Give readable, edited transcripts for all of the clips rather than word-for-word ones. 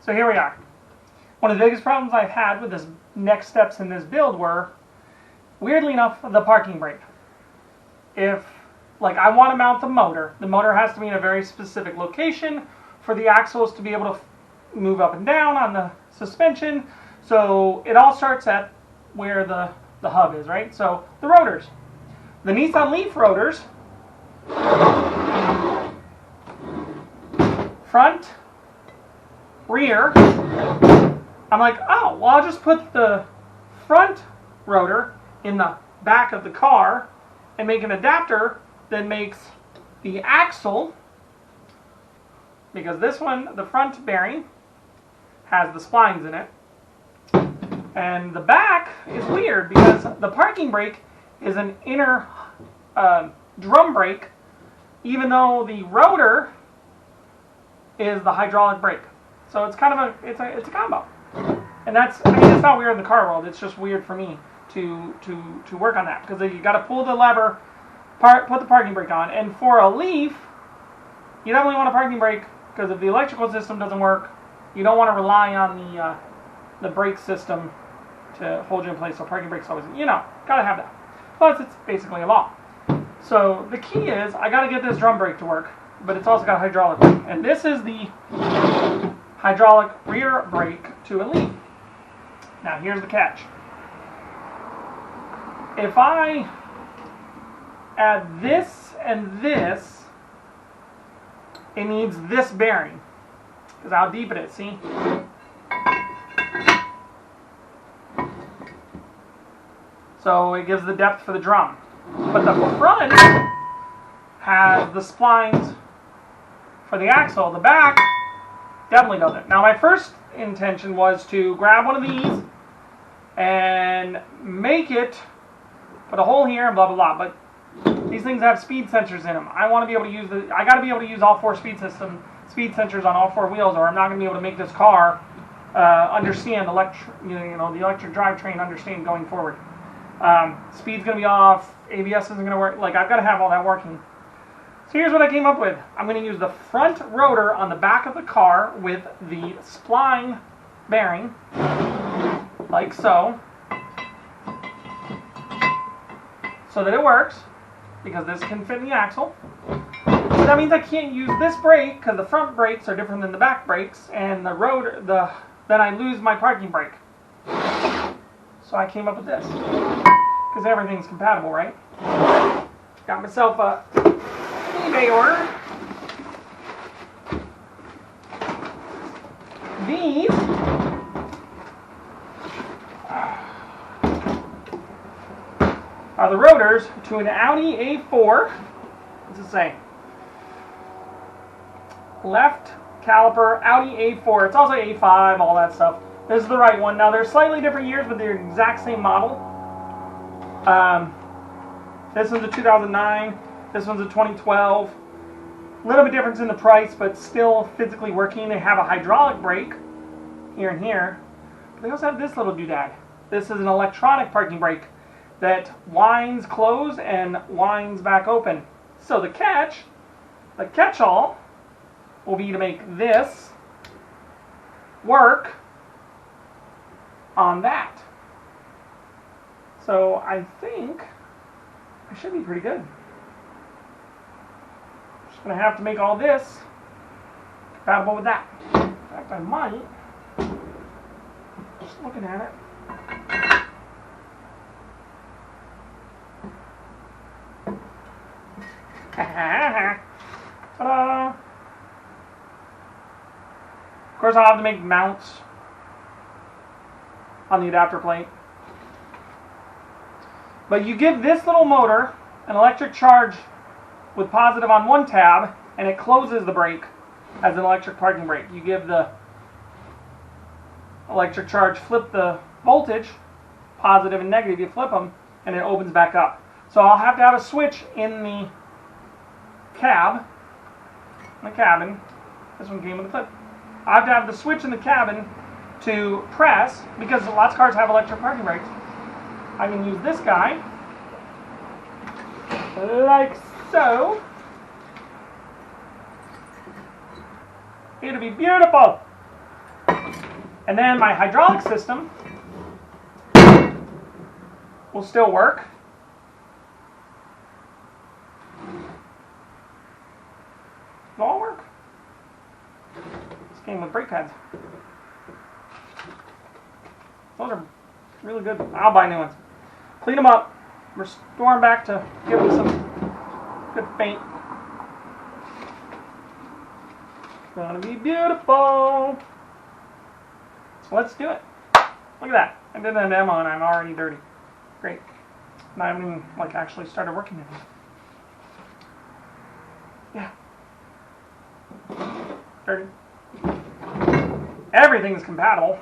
So here we are. One of the biggest problems I've had with this next steps in this build were, weirdly enough, the parking brake. If, like, I want to mount the motor has to be in a very specific location for the axles to be able to move up and down on the suspension. So it all starts at where the hub is, right? So the rotors. The Nissan LEAF rotors, front, rear. I'm like, oh, well, I'll just put the front rotor in the back of the car and make an adapter that makes the axle, because this one, the front bearing, has the splines in it. And the back is weird because the parking brake is an inner drum brake, even though the rotor is the hydraulic brake. So it's kind of it's a combo. And that's, I mean, it's not weird in the car world. It's just weird for me to work on that, because you got to pull the lever, put the parking brake on. And for a LEAF, you definitely want a parking brake, because if the electrical system doesn't work, you don't want to rely on the brake system to hold you in place. So parking brake's always, gotta have that. Plus, it's basically a law. So the key is, I gotta get this drum brake to work, but it's also got a hydraulic brake. And this is the hydraulic rear brake to a LEAF. Now here's the catch. If I add this and this, it needs this bearing, because how deep it is, see? So it gives the depth for the drum. But the front has the splines for the axle. The back definitely doesn't. Now my first intention was to grab one of these and make it, put a hole here and blah blah blah. But these things have speed sensors in them. I want to be able to use I got to be able to use all four speed sensors on all four wheels, or I'm not going to be able to make this car understand the electric drivetrain understand going forward. Speed's going to be off. ABS isn't going to work. Like, I've got to have all that working. So here's what I came up with. I'm going to use the front rotor on the back of the car with the spline bearing, like so that it works, because this can fit in the axle. But that means I can't use this brake, because the front brakes are different than the back brakes, and the rotor, then I lose my parking brake. So I came up with this, because everything's compatible, right? Got myself a eBay order. These are the rotors to an Audi A4. What's it say? Left caliper, Audi A4. It's also A5, all that stuff. This is the right one. Now, they're slightly different years, but they're the exact same model. This one's a 2009. This one's a 2012. A little bit difference in the price, but still physically working. They have a hydraulic brake here and here. But they also have this little doodad. This is an electronic parking brake that winds closed and winds back open. So the catch-all will be to make this work on that. So I think I should be pretty good. Just going to have to make all this compatible with that. In fact, I might, just looking at it, ta-da! Of course, I'll have to make mounts on the adapter plate. But you give this little motor an electric charge with positive on one tab, and it closes the brake as an electric parking brake. You give the electric charge, flip the voltage, positive and negative, you flip them, and it opens back up. So I'll have to have a switch in the cabin. This one came with a clip. I have to have the switch in the cabin to press, because lots of cars have electric parking brakes. I can use this guy, like so. It'll be beautiful. And then my hydraulic system will still work. It'll all work. This came with brake pads. Those are really good. I'll buy new ones. Clean them up. Restore them back to give them some good paint. It's gonna be beautiful. Let's do it. Look at that. I did a demo and I'm already dirty. Great. And I haven't even actually started working in it. Yeah. Dirty. Everything's compatible.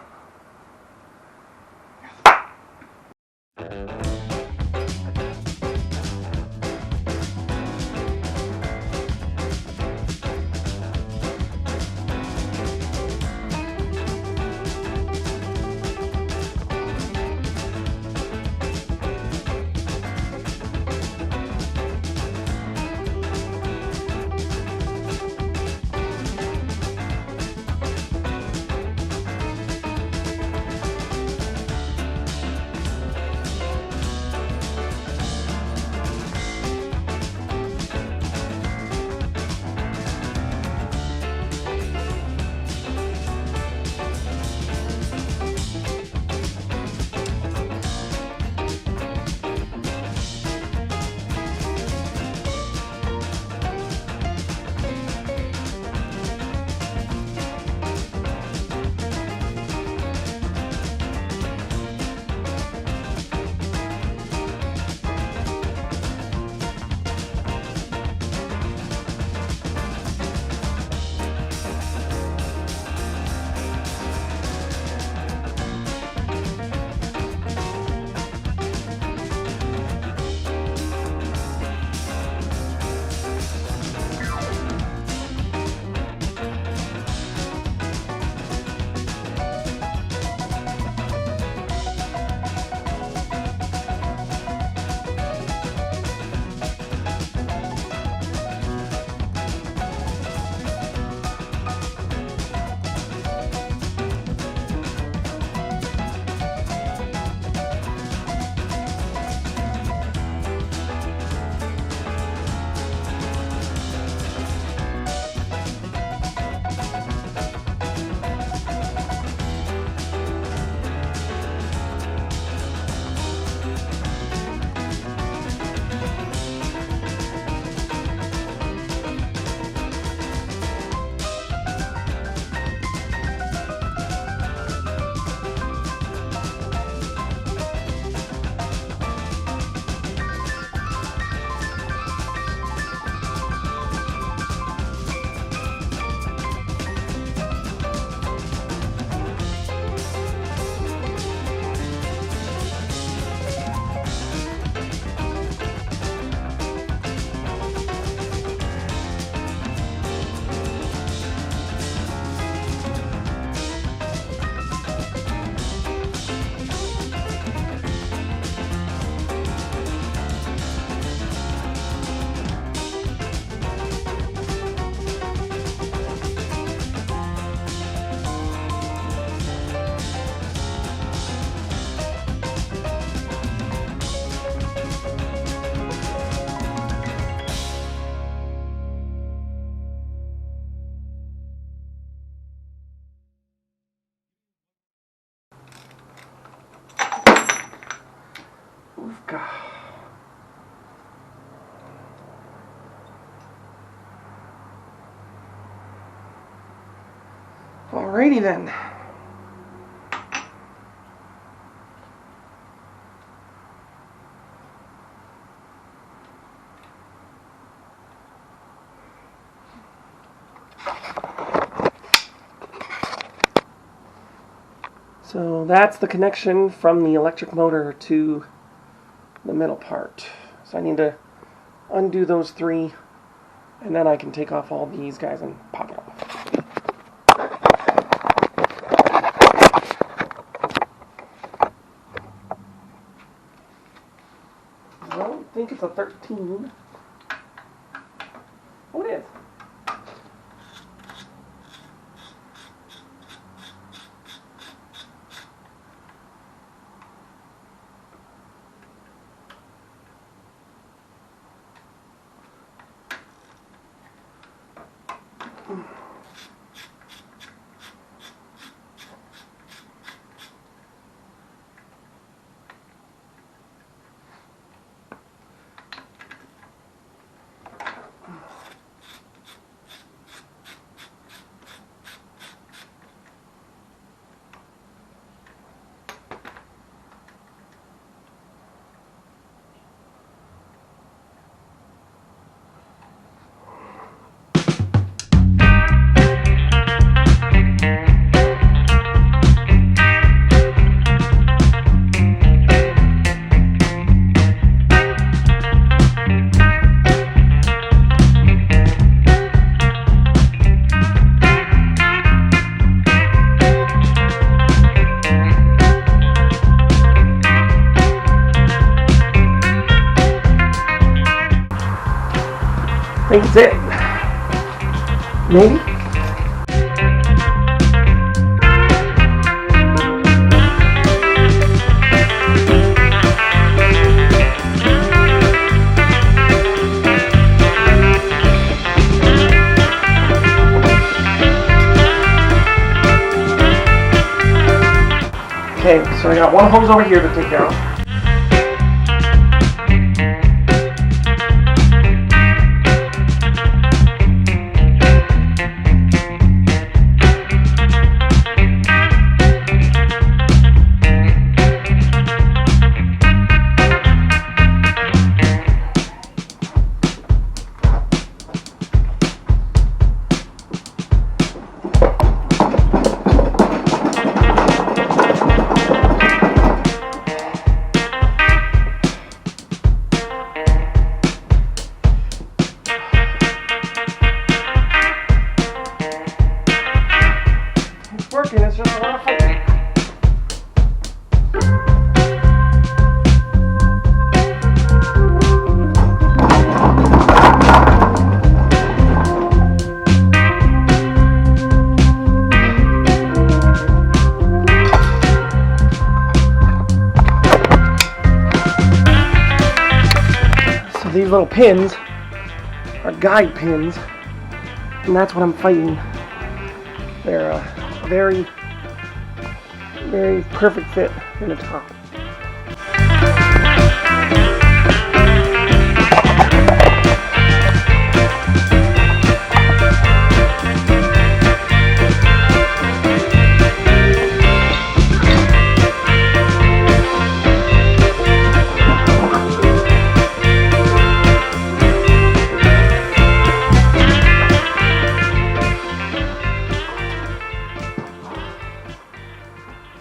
Alrighty then. So that's the connection from the electric motor to the middle part. So I need to undo those three, and then I can take off all these guys and pop it off. I don't think it's a 13. Oh, it is. think it's it. Maybe? Okay, so I got one hose over here to take care of. Working, it's just a lot of fighting. So these little pins are guide pins, and that's what I'm fighting. They're very, very perfect fit in the top.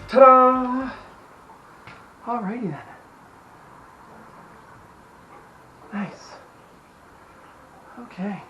Ta-da! Alrighty then. Nice. Okay.